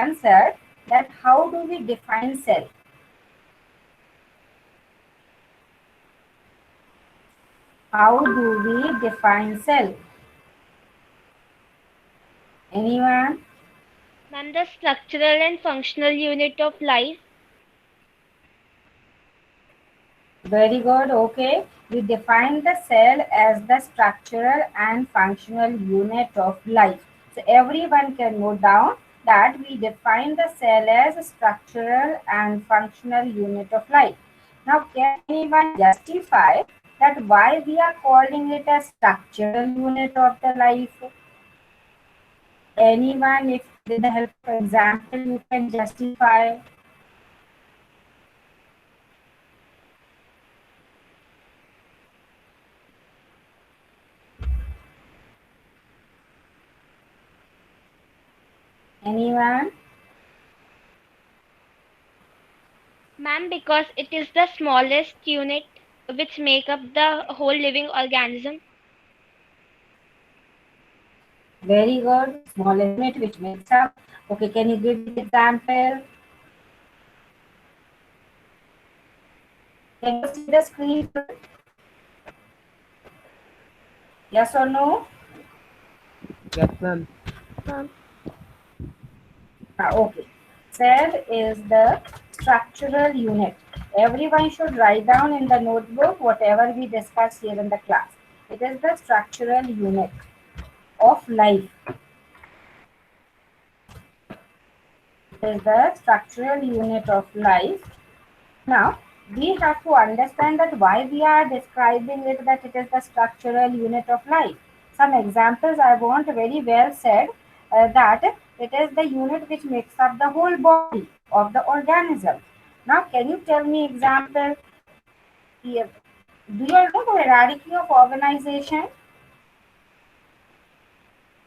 answer that how do we define cell? How do we define cell? Anyone? Ma'am, the structural and functional unit of life. Very good. Okay. We define the cell as the structural and functional unit of life. So everyone can note down that we define the cell as a structural and functional unit of life. Now, can anyone justify that why we are calling it a structural unit of the life? Anyone, if with the help of example, you can justify. Anyone? Ma'am, because it is the smallest unit which make up the whole living organism. Very good. Smallest unit which makes up. Okay, can you give the example? Can you see the screen? Yes or no? Yes, ma'am. Okay. Cell is the structural unit. Everyone should write down in the notebook whatever we discuss here in the class. It is the structural unit of life. It is the structural unit of life. Now, we have to understand that why we are describing it that it is the structural unit of life. Some examples I want very well said that it is the unit which makes up the whole body of the organism. Now, can you tell me example? Here, do you all know the hierarchy of organization?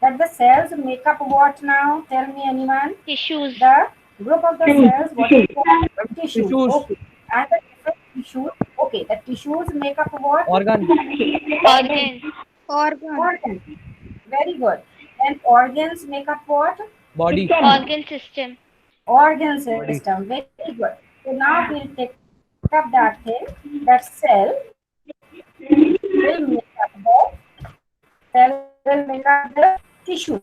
That the cells make up what now? Tell me anyone. Tissues. The group of the cells, what is called tissues. Tissues. Okay. And the different tissues. Okay, the tissues make up what? Organ. Organ. Organ. Very good. And organs make up what? Body. Organ system. Organ system. Very good. So now we'll take up that thing. That cell will make up the tissues.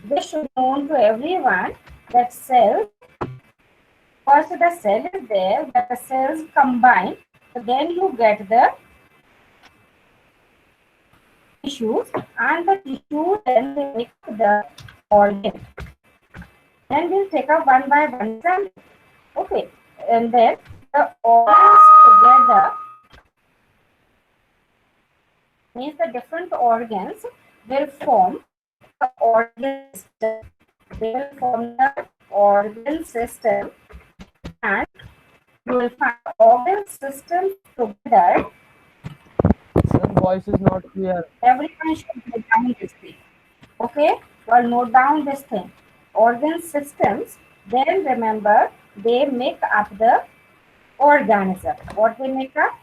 This should be known to everyone that cells. First, the cell is there, but the cells combine. So then you get the tissues, and the tissue then will make the organ. Then we'll take up one by one example. Okay, and then the organs together means the different organs will form the organ system. They will form the organ system, and you will find organ systems together. Some voice is not clear. Everyone should note down this thing. Okay, well, note down this thing. Organ systems, then remember they make up the organism. What they make up?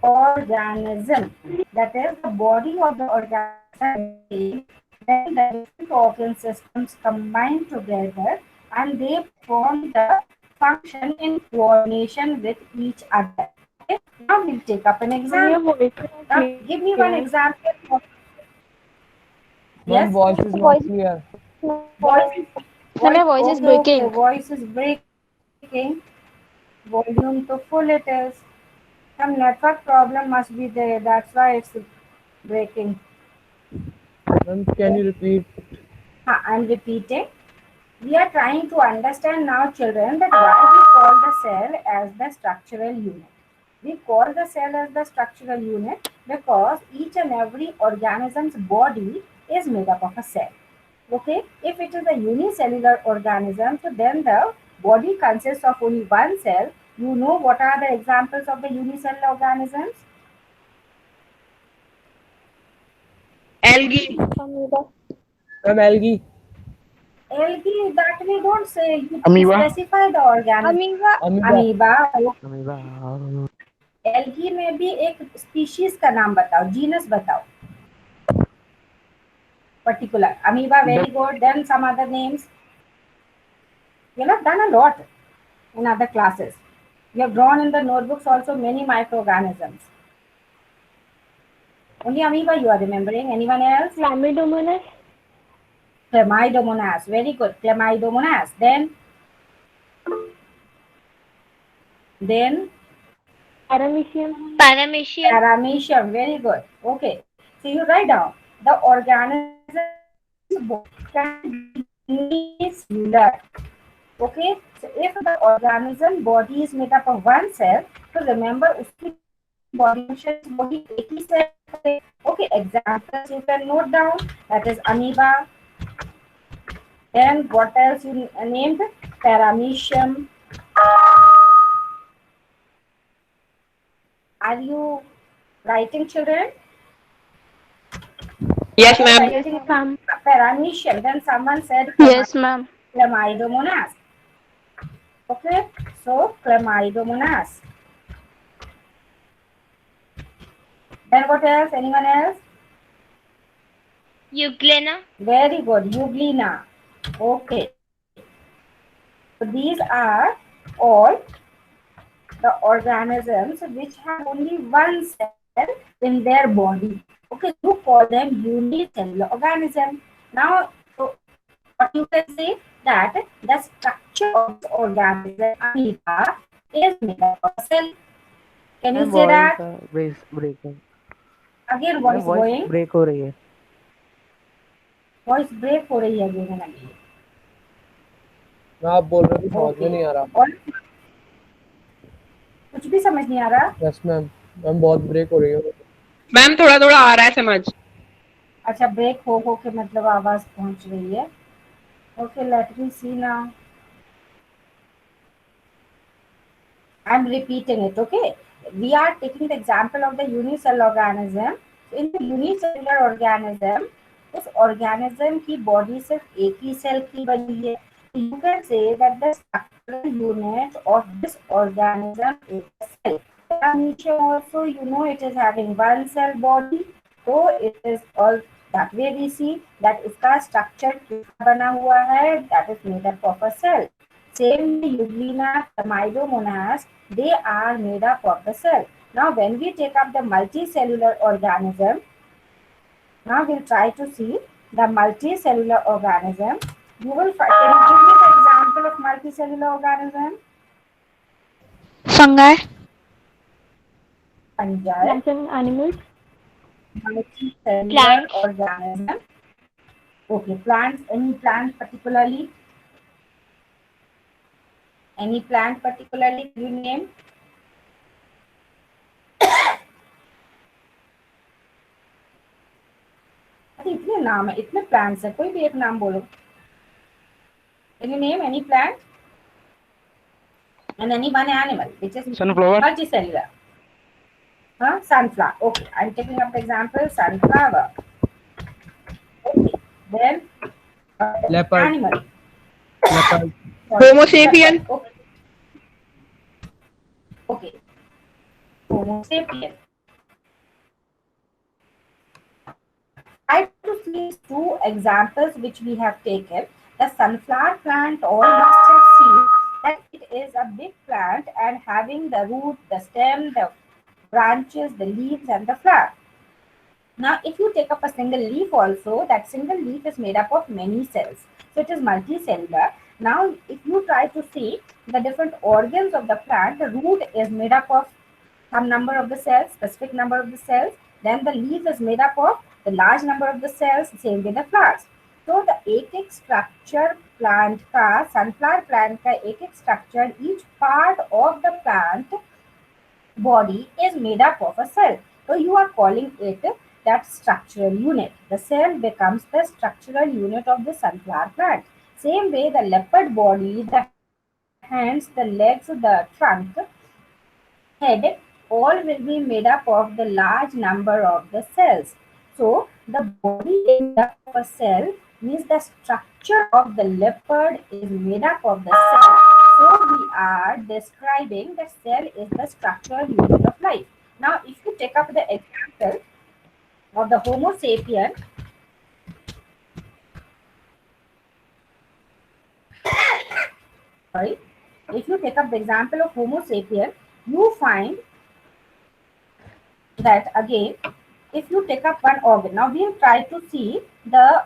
Organism. That is the body of the organism. Then the different organ systems combine together and they form the function in coordination with each other. Okay? Now we'll take up an example. Now give me one example. Ma'am, Yes? voice is not clear. Voice is breaking. Okay, voice is breaking. Volume to full it is. Some network problem must be there. That's why it's breaking. Ma'am, can you repeat? I'm repeating. We are trying to understand now, children, that why we call the cell as the structural unit. We call the cell as the structural unit because each and every organism's body is made up of a cell. Okay, if it is a unicellular organism, so then the body consists of only one cell. You know what are the examples of the unicellular organisms? Algae. Ma'am, algae. Algae, that we don't say. You Amoeba. specify the organism. Amoeba. Amoeba. Algae में भी एक species का नाम बताओ, genus बताओ. particular. Amoeba, very good. Then some other names. You have done a lot in other classes. You have drawn in the notebooks also many microorganisms. Only amoeba you are remembering. Anyone else? Chlamydomonas. Chlamydomonas. Very good. Chlamydomonas. Then Paramecium. Paramecium. paramecium. Very good. Okay. So you write down the organism's body can be unicellular. Okay. So if the organism body is made up of one cell, so remember उसकी body functions वही एक ही cell करे. Okay. Examples you can note down. That is amoeba. Then what else you named? Paramecium. Are you writing, children? Yes, Are you ma'am. Yes, writing ma'am. paramecium? Then someone said Yes, ma'am. chlamydomonas. Okay, so chlamydomonas. Then what else? Anyone else? Euglena. Very good. Euglena. Okay. So these are all the organisms which have only one cell in their body. Okay, so you call them unicellular organism. Now, so what you can say that the structure of this organism amoeba is made up of a cell. Can you ma'am say voice that? Break Again ma'am voice voice going. Break हो रही है Voice break हो रही है again and again. मैं आप बोल रहे थे समझ में Okay. नहीं आ रहा और कुछ भी समझ नहीं आ रहा. यस मैम मैम बहुत ब्रेक हो रही है मैम थोड़ा थोड़ा आ रहा है समझ. अच्छा ब्रेक हो के मतलब आवाज पहुंच रही है. Okay, let me see now. I'm repeating it, okay? We are taking the example of the unicellular organism. In the unicellular organism, उस organism की body सिर्फ एक ही cell की बनी है. You can say that the structural unit of this organism is a cell. Paramecium also, you know, it is having one cell body. So it is all that way we see that इसका structure किसका बना हुआ है? That is made up of a cell. Same way, Euglena, Chlamydomonas, they are made up of the cell. Now, when we take up the multicellular organism, now we'll try to see the multicellular organism. You will find, can you give me the example of multicellular organism? Fungi. Fungi. Plants and animals. Multicellular Plants. organism. Okay, plants, any plant particularly? Any plant particularly you name? इतने नाम है, इतने plants है, कोई भी एक नाम बोलो. Can you name any plant and any one animal which is Sunflower. multicellular? Huh? Sunflower. Okay, I'm taking up the example sunflower. Okay, then leopard animal. Leopard Homo sapien. Okay. Okay. Homo sapien. Try to see these two examples which we have taken. The sunflower plant, all must have seen that it is a big plant and having the root, the stem, the branches, the leaves, and the flower. Now, if you take up a single leaf also, that single leaf is made up of many cells. So it is multicellular. Now, if you try to see the different organs of the plant, the root is made up of some number of the cells, specific number of the cells. Then the leaf is made up of the large number of the cells, same with the flowers. So the एक structure plant का, sunflower plant का एक structure, each part of the plant body is made up of a cell. So you are calling it that structural unit. The cell becomes the structural unit of the sunflower plant. Same way the leopard body, the hands, the legs, the trunk, head, all will be made up of the large number of the cells. So the body is made up of a cell means the structure of the leopard is made up of the cell. So we are describing the cell is the structural unit of life. Now if you take up the example of the Homo sapien, sorry, if you take up the example of Homo sapien, you find that again, if you take up one organ, now we have tried to see the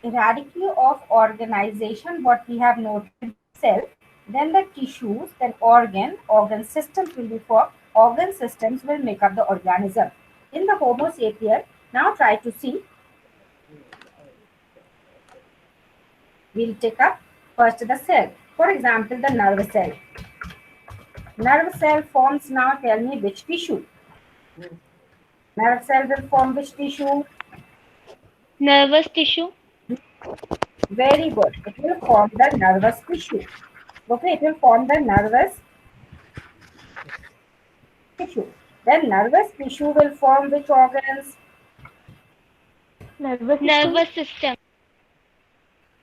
hierarchy of organization, what we have noted, the cell, then the tissues, then organ systems will be formed, organ systems will make up the organism. In the Homo sapien, now try to see, we'll take up first the cell. For example, the nerve cell. Nerve cell forms, now tell me which tissue. Nerve cell will form which tissue? Nervous tissue. Very good. It will form the nervous tissue. Okay, it will form the nervous tissue. Then nervous tissue will form which organs? Nervous system.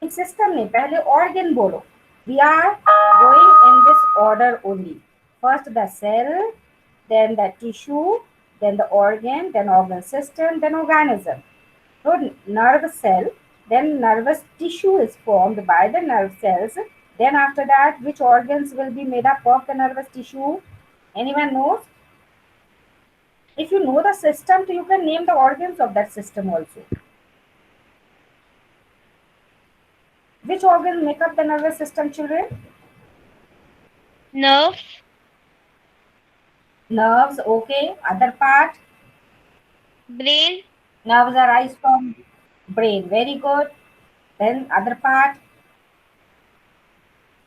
System नहीं, पहले organ बोलो. We are going in this order only. First the cell, then the tissue, then the organ, then organ system, then organism. So nerve cell, then nervous tissue is formed by the nerve cells. Then after that, which organs will be made up of the nervous tissue? Anyone knows? If you know the system, so you can name the organs of that system also. Which organs make up the nervous system, children? Nerves. Nerves, okay. Other part? Brain. Nerves arise from brain. Very good. Then other part?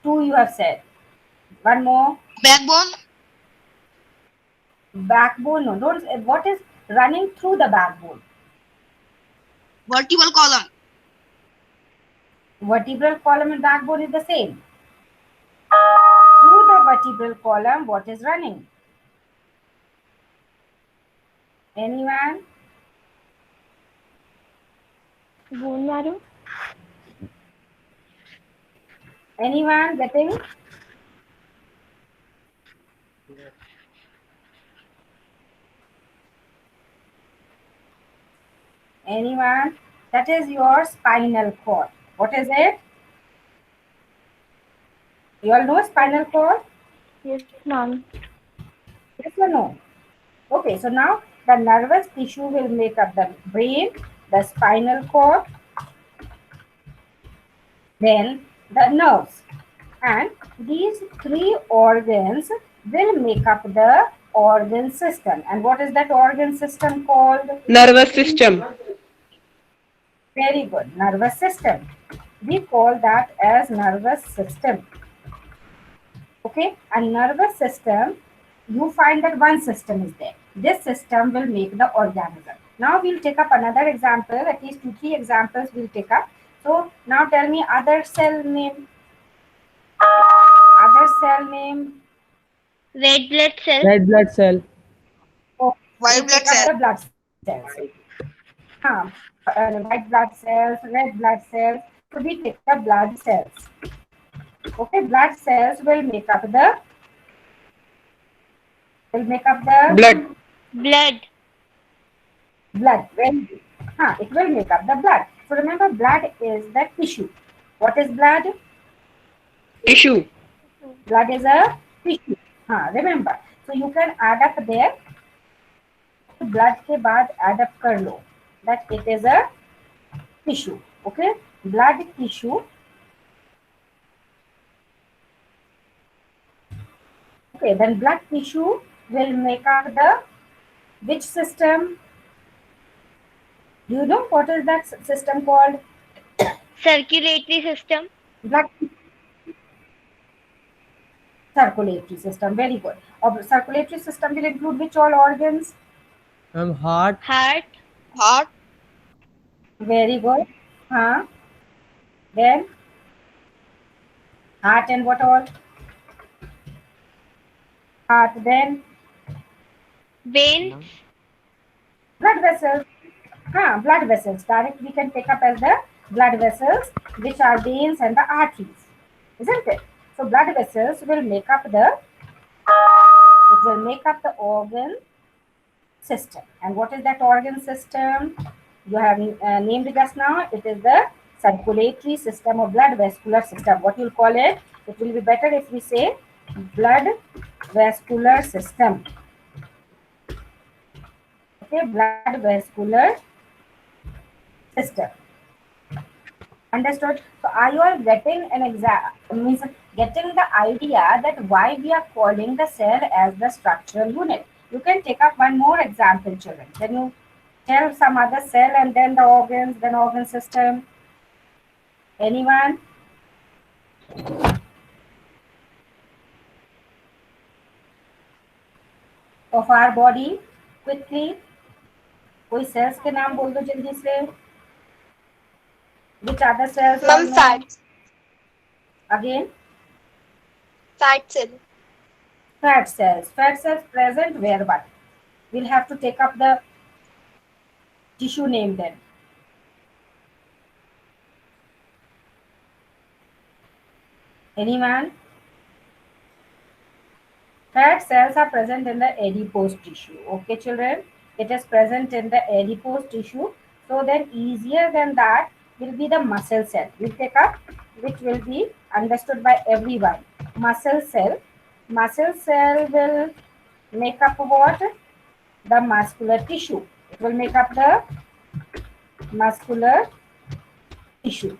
Two you have said. One more. Backbone. Backbone. No, don't. What is running through the backbone? Vertebral column. Vertebral column and backbone is the same. Through the vertebral column, what is running? Anyone? Bone marrow. Anyone getting? Anyone? That is your spinal cord. What is it? You all know spinal cord? Yes, ma'am. Yes or no? Okay, so now the nervous tissue will make up the brain, the spinal cord, then the nerves. And these three organs will make up the organ system. And what is that organ system called? Nervous system. Very good. Nervous system. We call that as nervous system. Okay. And nervous system, you find that one system is there. This system will make the organism. Now we'll take up another example. At least 2-3 examples we'll take up. So now tell me other cell name. Other cell name. Red blood cell. Red blood cell. Oh, White we'll blood take up cell. the blood cells. White blood cells, red blood cells. So we take the blood cells. Okay, blood cells will make up the Blood. Blood. blood. It will make up the blood. So remember, blood is the tissue. What is blood? Tissue. Blood is a tissue. Remember. So you can add up there. Blood के बाद add up कर लो. That it is a tissue. Okay, blood tissue. Okay, then blood tissue will make up the which system? Do you know what is that system called? Circulatory system. Blood circulatory system. Very good. Circulatory system will include which all organs? Heart. Heart. Heart. Very good. Then heart and what all? Heart, then Veins. blood vessels. Blood vessels. Direct we can take up as the blood vessels, which are veins and the arteries, isn't it? So blood vessels will make up the organ system. And what is that organ system? You have named just now. It is the circulatory system or blood vascular system. What you'll call it? It will be better if we say blood vascular system. Okay, blood vascular system. Understood? So are you all getting an means getting the idea that why we are calling the cell as the structural unit? You can take up one more example, children. Can you tell some other cell and then the organs, then organ system? Anyone? Of our body? Quickly. कोई cells के नाम बोल दो जल्दी से. Which other cells all Ma'am, know? fat Again? cell. Fat cells. Fat cells present where but? We'll have to take up the tissue name then. Anyone? Fat cells are present in the adipose tissue. Okay, children? It is present in the adipose tissue. So then easier than that will be the muscle cell. We'll take up which will be understood by everyone. Muscle cell. Muscle cell will make up what? The muscular tissue. It will make up the muscular tissue.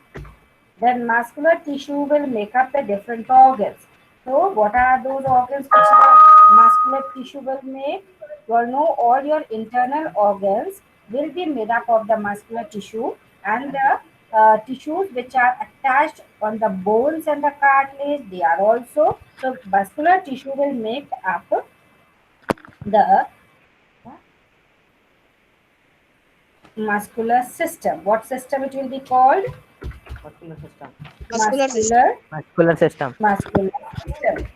Then muscular tissue will make up the different organs. So what are those organs which the muscular tissue will make? You all know all your internal organs will be made up of the muscular tissue, and the tissues which are attached on the bones and the cartilage, they are also. So muscular tissue will make up the muscular system. What system it will be called? Muscular system. Muscular system. Muscular system.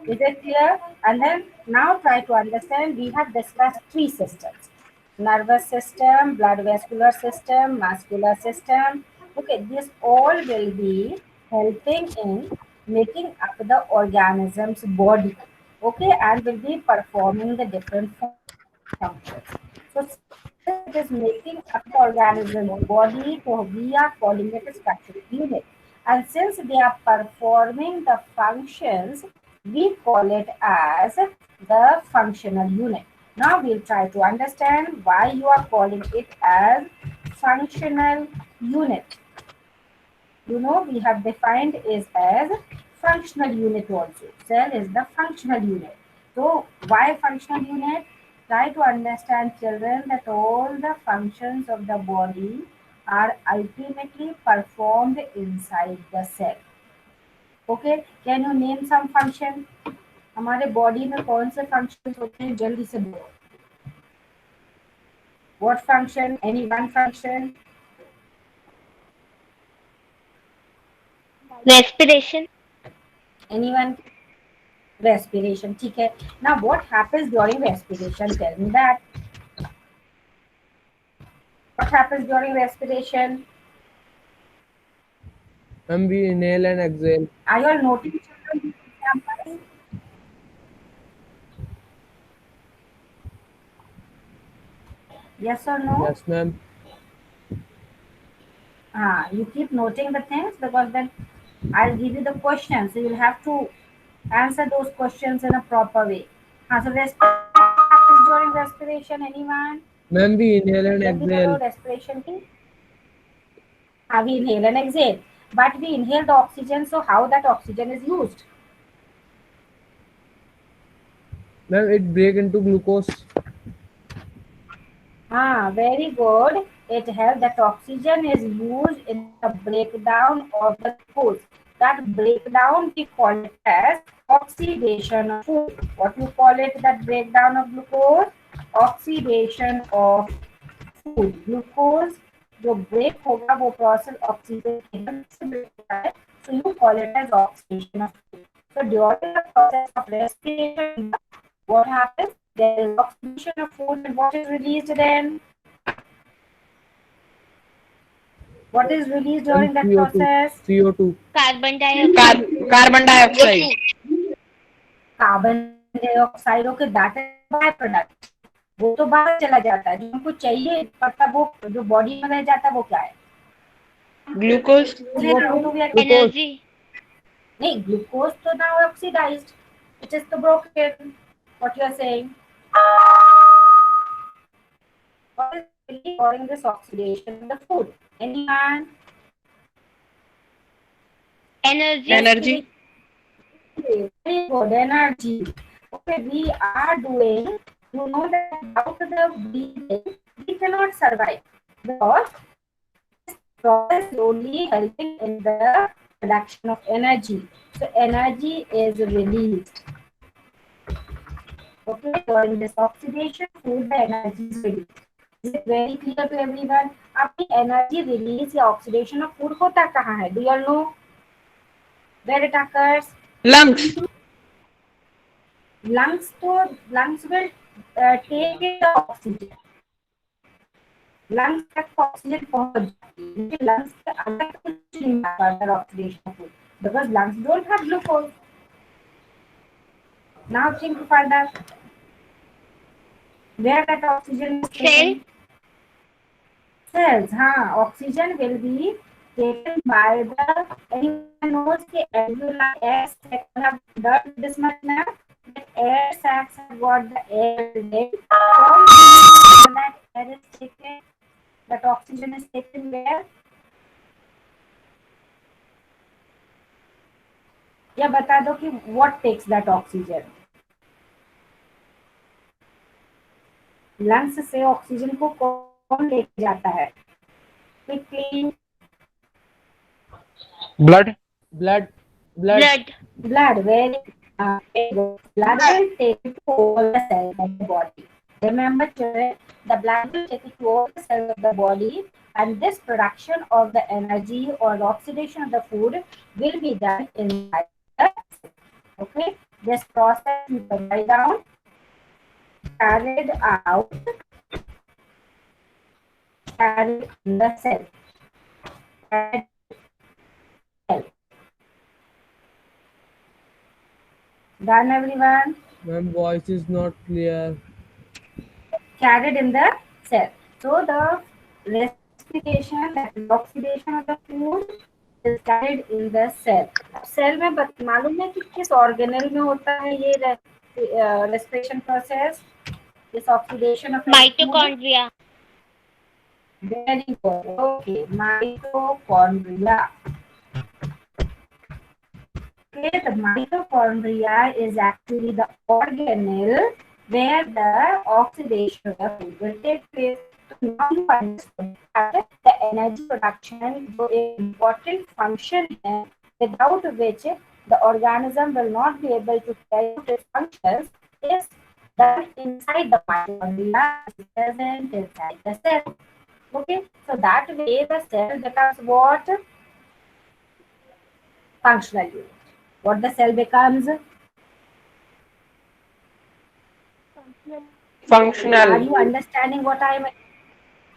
Is it clear? And then now try to understand. We have discussed three systems: nervous system, blood vascular system, muscular system. Okay, this all will be helping in making up the organism's body. Okay, and will be performing the different functions. So since it is making up the organism's body, so we are calling it a structural unit. And since they are performing the functions, we call it as the functional unit. Now we'll try to understand why you are calling it as functional unit. You know, we have defined is as functional unit also. Cell is the functional unit. So why functional unit? Try to understand, children, that all the functions of the body are ultimately performed inside the cell. Okay, can you name some function? हमारे body में कौन से functions होते हैं, जल्दी से बोलो. What function? Any one function? Respiration. Anyone? Respiration. ठीक है. Now what happens during respiration? Tell me that. What happens during respiration? And we inhale and exhale. Are you all noting children these examples? Yes or no? Yes, ma'am. You keep noting the things, because then I'll give you the questions. So you'll have to answer those questions in a proper way. So respiration happens during respiration. Anyone? Ma'am, we inhale and Jaldi exhale. bolo, respiration की. We inhale and exhale. But we inhale the oxygen, so how that oxygen is used? Ma'am, it break into glucose. Very good. It helps that oxygen is used in the breakdown of the glucose. That breakdown we call it as oxidation of food. What you call it, that breakdown of glucose? Oxidation of food. Glucose जो break होगा वो process oxygen के help से break होता है. So you call it as oxidation of food. So during the process of respiration, what happens? There is oxidation of food, and what is released then? What is released during that CO2. process? CO2. Carbon dioxide. Carbon dioxide. Carbon dioxide. Okay, that is byproduct. वो तो बाहर चला जाता है, जो हमको चाहिए, मतलब वो जो बॉडी में रह जाता है वो क्या है? Glucose. CO2 तो भी Energy. नहीं, glucose तो now oxidized, which is तो broken. What you are saying? What is really causing this oxidation in the food? Anyone? Energy. Energy. Okay, very good. Energy. Okay, we are doing. You know that without the breathing, we cannot survive because process is only helping in the production of energy. So energy is released. Okay, during this oxidation, food the energy is released. Is it very clear to everyone? अपनी energy release या oxidation of food होता कहाँ है? Do you all know where it occurs? Lungs. Lungs तो lungs will take in the oxygen. Lungs तक oxygen पहुंच जाती है, लेकिन lungs के अंदर कुछ नहीं आता further oxidation of food because lungs don't have glucose. Now think further. Where that oxygen is Cell. taken? Cells. हाँ, oxygen will be taken by the. Anyone knows the alveoli air sacs have done this much now? That air sacs have got the air in it. From that air is taken. That oxygen is taken where? या बता दो कि what takes that oxygen? Lungs से oxygen को कौन लेके जाता है? Quickly. Blood. Blood. Blood. Blood, very good. Blood will take it to all the cells of the body. Remember, children, the blood will take it to all the cells of the body, and this production of the energy or the oxidation of the food will be done inside the cell. Okay, this process you can write down carried out, carried in the cell. Carried cell. Done, everyone? Ma'am, voice is not clear. Carried in the cell. So the respiration, that is oxidation of the food is carried in the cell. अब cell में मालूम है कि किस organelle में होता है ये respiration process, this oxidation of food? Mitochondria. Very good. Okay, mitochondria. Okay, the mitochondria is actually the organelle where the oxidation of the food will take place. So now you understand that the energy production जो एक important function है, without which the organism will not be able to carry out its functions, is done inside the mitochondria, is present inside the cell. Okay, so that way the cell becomes what? Functional unit. What the cell becomes? Functional. Are you understanding what I am?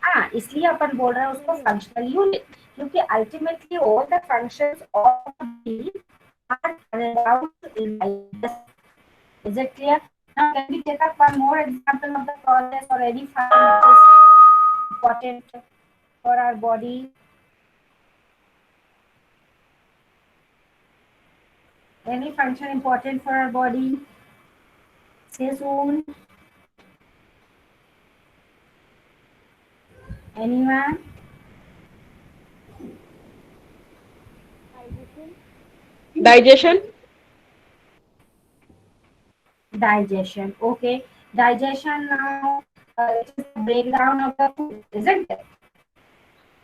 हाँ, इसलिए अपन बोल रहे हैं उसको functional unit, क्योंकि ultimately all the functions of the are carried out in the. Is it clear? Now can we take up one more example of the process or any function which is important for our body? Any function important for our body? Say soon. Anyone? Digestion. Digestion. Okay. Digestion now it is the breakdown of the food, isn't it?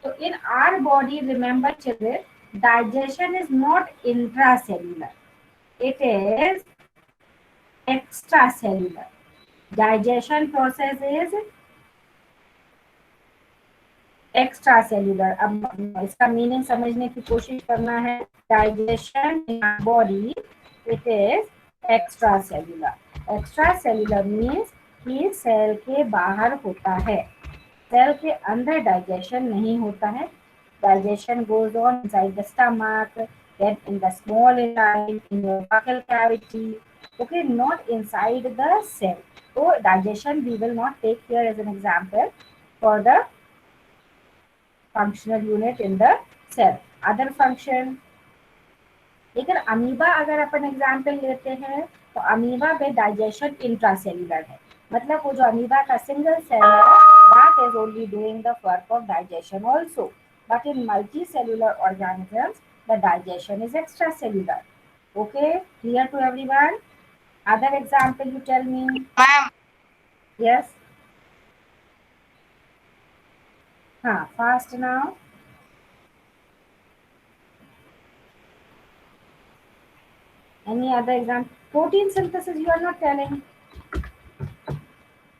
So in our body, remember children, digestion is not intracellular. It is extracellular. Digestion process is extra cellular. अब इसका meaning समझने की कोशिश करना है. Digestion in body it is extra cellular. Extra cellular means कि cell के बाहर होता है, सेल के अंदर डाइजेशन नहीं होता है. Digestion goes on inside the stomach, then in the small intestine, in your buccal cavity, okay, not inside the cell. So digestion we will not take here as an example for the functional unit in the cell. Other function, लेकिन amoeba अगर अपन example लेते हैं तो amoeba में digestion intracellular है, मतलब वो जो अमीबा का सिंगल सेल है that is only doing the work of digestion also, but in multi cellular organisms the digestion is extra cellular. Okay, clear to everyone? Other example you tell me. Ma'am. Yes. Fast now. Any other example? Protein synthesis you are not telling.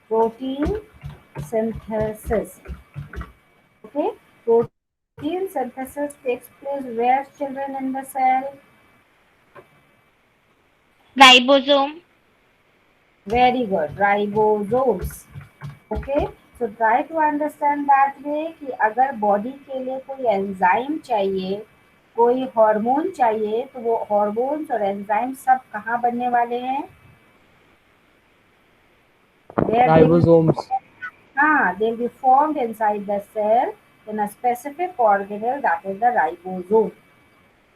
Protein synthesis. Okay. Protein synthesis takes place where, children, in the cell? Ribosome. Very good. Ribosomes. Okay. So try to understand that way कि अगर body के लिए कोई enzyme चाहिए, कोई hormone चाहिए, तो वो हार्मोन्स और एंजाइम सब कहाँ बनने वाले हैं? Where they will, Ribosomes. they'll be formed inside the cell in a specific organelle, that is the ribosome.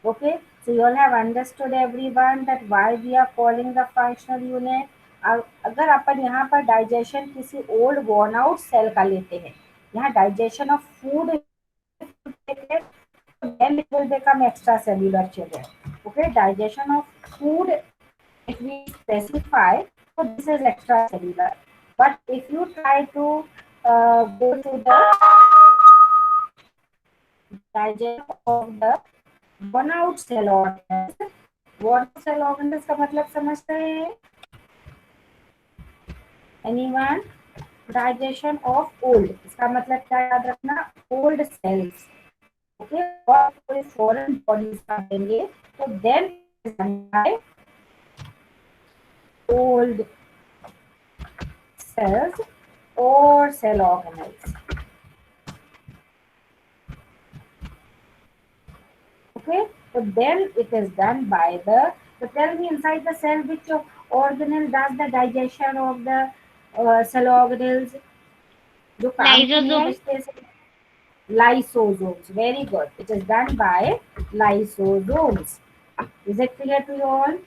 Okay, so you all have understood everyone that why we are calling the functional unit. अगर अपन यहाँ पर digestion किसी old worn out cell का लेते हैं, यहाँ digestion of food then it will become extracellular, children. Okay, digestion of food, if we specify, so this is extracellular. But if you try to go to the digestion of the worn out cell organelles, worn out cell organelles का मतलब समझते हैं? Anyone? Digestion of old, इसका मतलब क्या याद रखना? Old cells. Okay, और कोई foreign bodies का देंगे तो then it is done by old cells or cell organelles. Okay, so then it is done by the, so tell me inside the cell which organelle does the digestion of the cell organelles? जो काम के लिए Lysosome. बचते हैं, lysosomes. Very good. It is done by lysosomes. Is it clear to you all?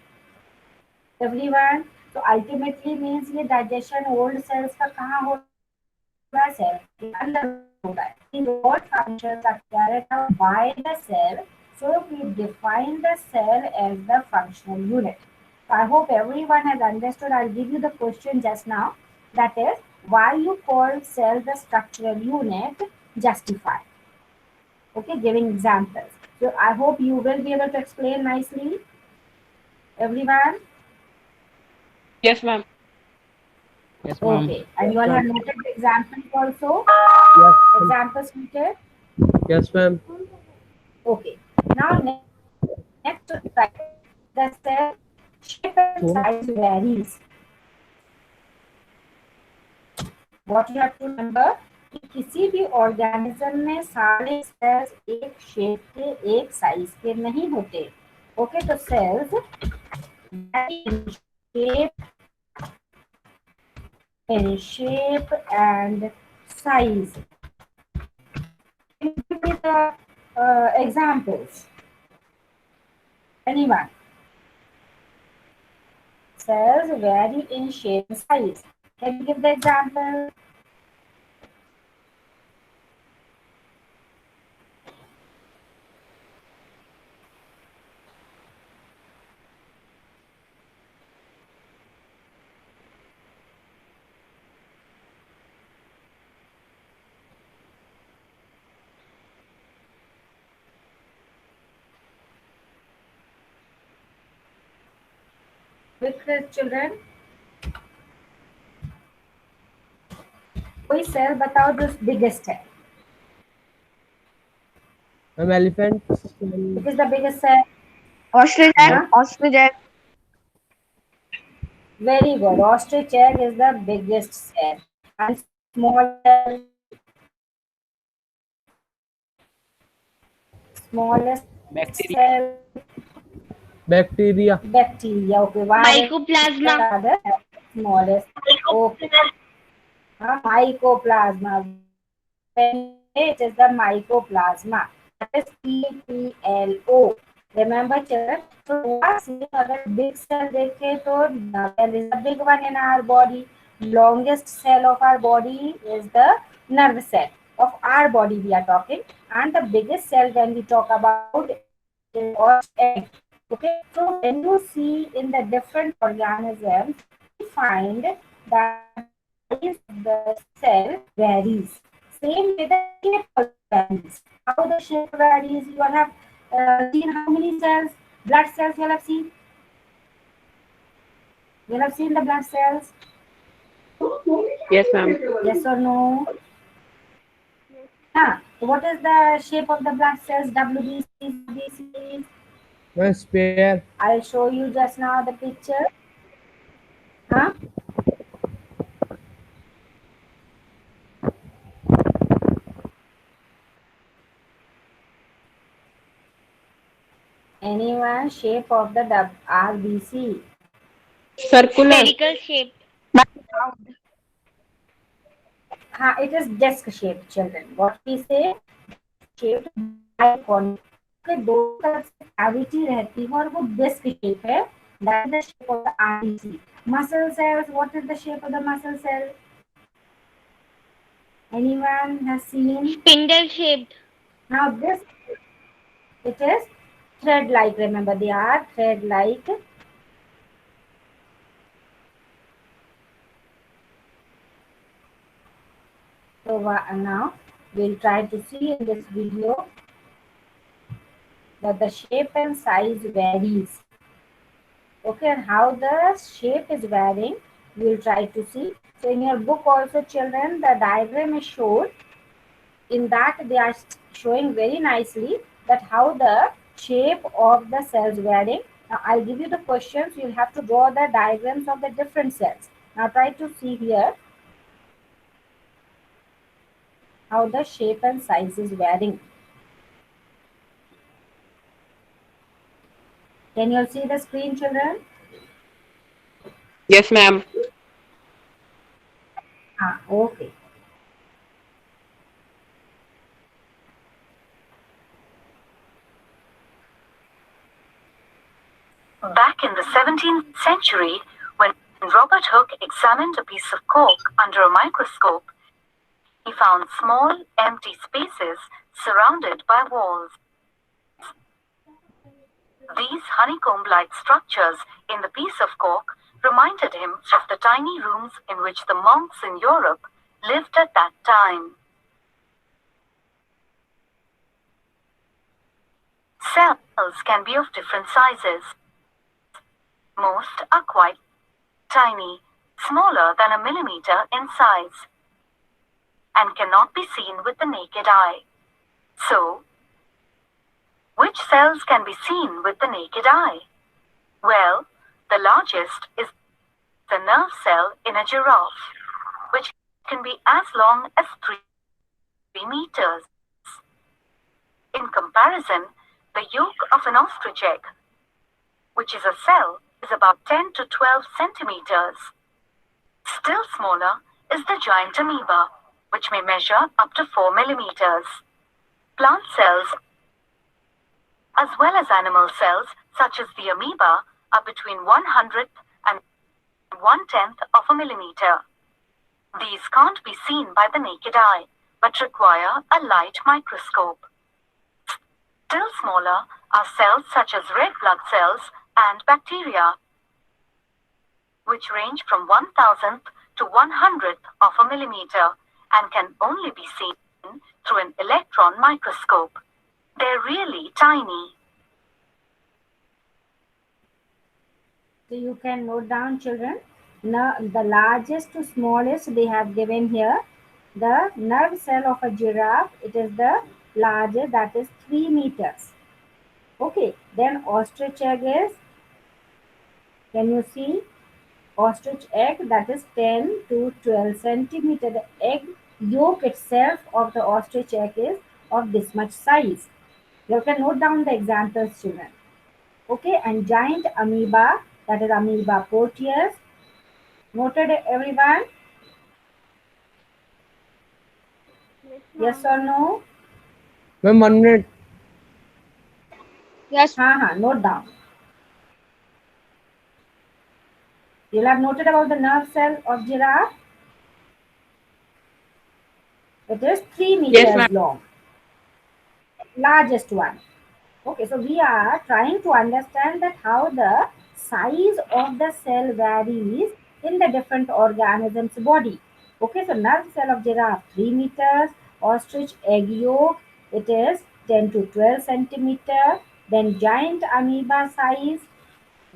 Everyone? So ultimately means ये digestion old cells का कहाँ हो रहा है? Cell के अंदर हो रहा है. What functions are carried out by the cell? So we define the cell as the functional unit. So I hope everyone has understood. I'll give you the question just now. That is, why you call cell the structural unit? Justify. Okay, giving examples. So I hope you will be able to explain nicely. Everyone? Yes, ma'am. Yes, ma'am. Okay. And you all have noted the examples also? Yes. Examples noted? Yes, ma'am. Okay. Now next type, the cell shape and size varies. What you have to remember कि किसी भी organism में सारे sales एक shape के, एक size के नहीं होते. ओके, तो sales in shape and size. Can you give me the examples? Anyone? Cells vary in shape and size. Can you give the example? With children, कोई सेल बताओ जो बिगेस्ट है. Ma'am, elephant. Which is the biggest cell? Ostrich egg. Huh? Ostrich egg. Very good. Ostrich egg is the biggest cell. And smallest Bacteria. cell? Bacteria. Bacteria. Okay. Why Mycoplasma. are the smallest? Okay. Mycoplasma. It is the mycoplasma. That is PPLO. Remember children, so you are seeing अगर big cell देखें तो there is a big one in our body. Longest cell of our body is the nerve cell of our body we are talking, and the biggest cell when we talk about it is ostrich egg. Okay, so when you see in the different organisms, we find that the size of the cell varies. Same way the shape also varies. How the shape varies? You all have seen how many cells, blood cells you all have seen? You all have seen the blood cells? Yes, ma'am. Yes or no? Yeah. So what is the shape of the blood cells? WBCs, RBCs? Ma'am, spare. I'll show you just now the picture. Huh? Anyone shape of the RBC? Circular. Spherical shaped. It is disc shaped children. What we say disc shaped biconic. Okay, दोनों तरफ से cavity रहती है और वो disc shape है. That is the shape of the RBC. Muscle cells. What is the shape of the muscle cell? Anyone has seen? Spindle shaped. Now this it is thread like. Remember they are thread like. So now we'll try to see in this video that the shape and size varies. Okay, and how the shape is varying, we'll try to see. So in your book also children, the diagram is showed. In that they are showing very nicely that how the shape of the cells varying. Now I'll give you the questions. You'll have to draw the diagrams of the different cells. Now try to see here how the shape and size is varying. Can you all see the screen children? Yes, ma'am. Okay. Back in the 17th century, when Robert Hooke examined a piece of cork under a microscope, he found small, empty spaces surrounded by walls. These honeycomb-like structures in the piece of cork reminded him of the tiny rooms in which the monks in Europe lived at that time. Cells can be of different sizes. Most are quite tiny, smaller than a millimeter in size, and cannot be seen with the naked eye. So, which cells can be seen with the naked eye? Well, the largest is the nerve cell in a giraffe, which can be as long as 3 meters. In comparison, the yolk of an ostrich egg, which is a cell, is about 10 to 12 centimeters. Still smaller is the giant amoeba, which may measure up to 4 millimeters. Plant cells, as well as animal cells, such as the amoeba, are between 1/100th and 1/10th of a millimeter. These can't be seen by the naked eye, but require a light microscope. Still smaller are cells such as red blood cells and bacteria, which range from 1,000th to 100th of a millimeter and can only be seen through an electron microscope. They're really tiny. So you can note down children. Now the largest to smallest they have given here. The nerve cell of a giraffe, it is the largest, that is 3 meters. Okay, then ostrich egg is, can you see? Ostrich egg, that is 10 to 12 centimeter. The egg yolk itself of the ostrich egg is of this much size. You can note down the examples children. Okay, and giant amoeba, that is amoeba proteus. Noted everyone? Yes or no? Ma'am, 1 minute. Yes. Note down. You'll have noted about the nerve cell of giraffe. It is 3 Yes, ma'am. meters long, largest one. Okay, so we are trying to understand that how the size of the cell varies in the different organisms' body. Okay, so nerve cell of giraffe 3 meters, ostrich egg yolk it is 10 to 12 centimeter, then giant amoeba size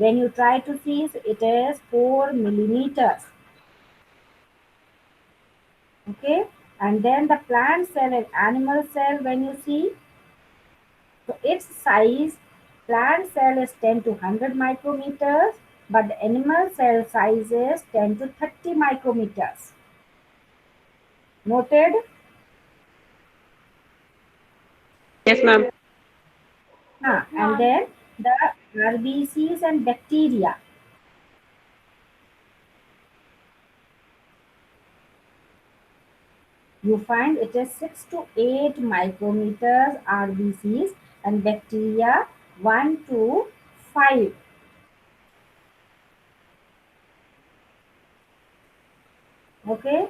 when you try to see it is 4 millimeters. Okay, and then the plant cell and animal cell when you see, so its size, plant cell is 10 to 100 micrometers, but the animal cell size is 10 to 30 micrometers. Noted? Yes, ma'am. And then the RBCs and bacteria. You find it is 6 to 8 micrometers RBCs and bacteria 1 to 5. Okay?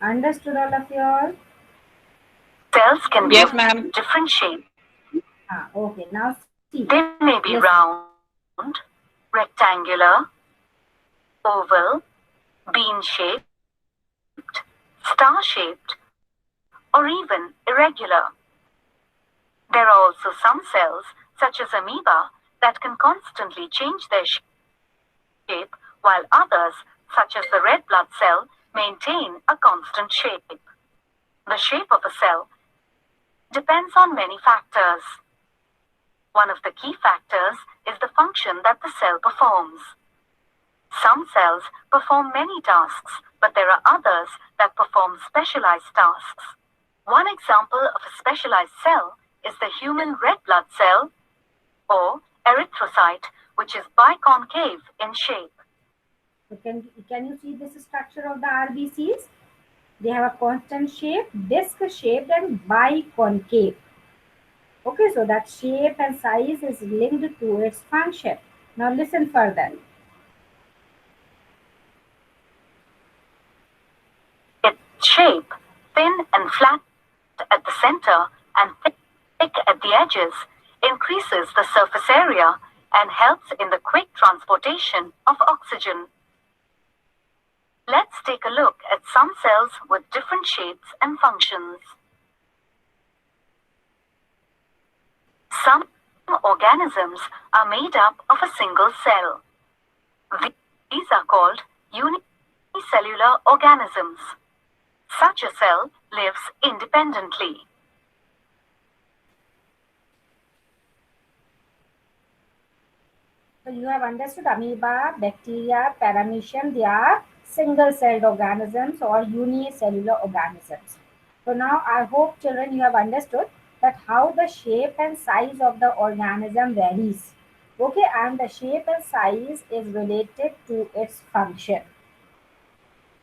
Understood all of you all? Cells can be Yes, of ma'am. different shape. Okay, now see. They may be Listen. round, rectangular, oval, bean-shaped, star-shaped, or even irregular. There are also some cells, such as amoeba, that can constantly change their shape, while others, such as the red blood cell, maintain a constant shape. The shape of a cell depends on many factors. One of the key factors is the function that the cell performs. Some cells perform many tasks, but there are others that perform specialized tasks. One example of a specialized cell is the human red blood cell, or erythrocyte, which is biconcave in shape. So can you see this structure of the RBCs? They have a constant shape, disc shaped and biconcave. Okay, so that shape and size is linked to its function. Now listen further. Its shape, thin and flat at the center and thick at the edges, increases the surface area and helps in the quick transportation of oxygen. Let's take a look at some cells with different shapes and functions. Some organisms are made up of a single cell. These are called unicellular organisms. Such a cell lives independently. So you have understood amoeba, bacteria, paramecium, they are single-celled organisms or unicellular organisms. So now I hope children you have understood that how the shape and size of the organism varies. Okay, and the shape and size is related to its function,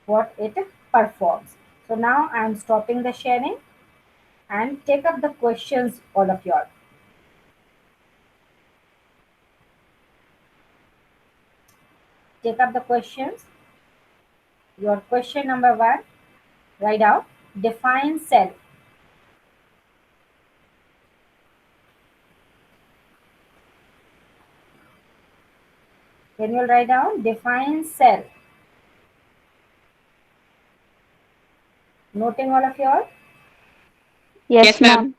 what it performs. So now I am stopping the sharing and take up the questions all of you all. Take up the questions. Your question number 1, write down, define cell. Then you'll write down, define cell. Noting all of you all? Yes, ma'am.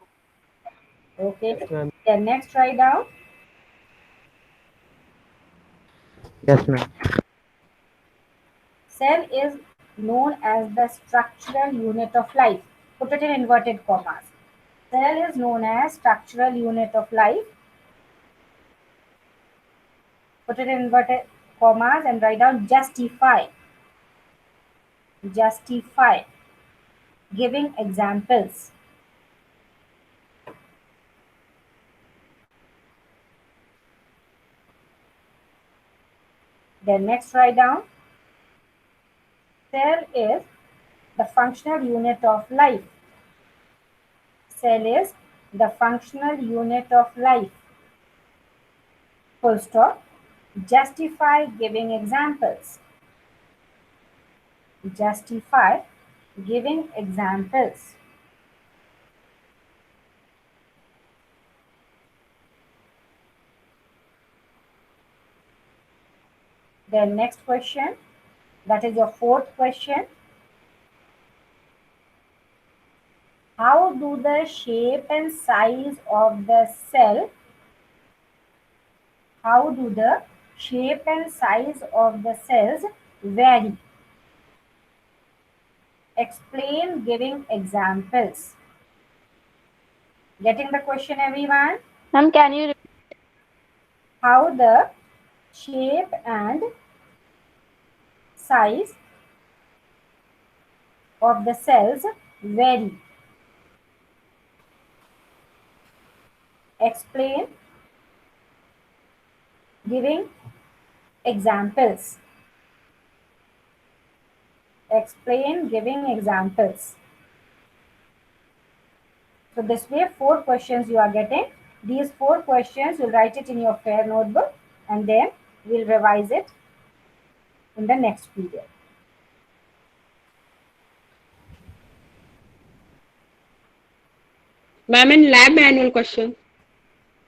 Okay. Yes, ma'am. Then next write down, Yes, ma'am. cell is known as the structural unit of life. Put it in inverted commas. Cell is known as structural unit of life. Put it in inverted commas and write down justify. Justify. Giving examples. Then next write down, cell is the functional unit of life. cell is the functional unit of life. Full stop. Justify giving examples. Justify giving examples. The next question, that is your fourth question. How do the shape and size of the cell, how do the shape and size of the cells vary? Explain giving examples. Getting the question, everyone? Ma'am, can you How the shape and size of the cells vary. Explain giving examples. Explain giving examples. So this way 4 questions you are getting. These 4 questions you'll write it in your fair notebook and then we'll revise it in the next period. ma'am in lab annual question?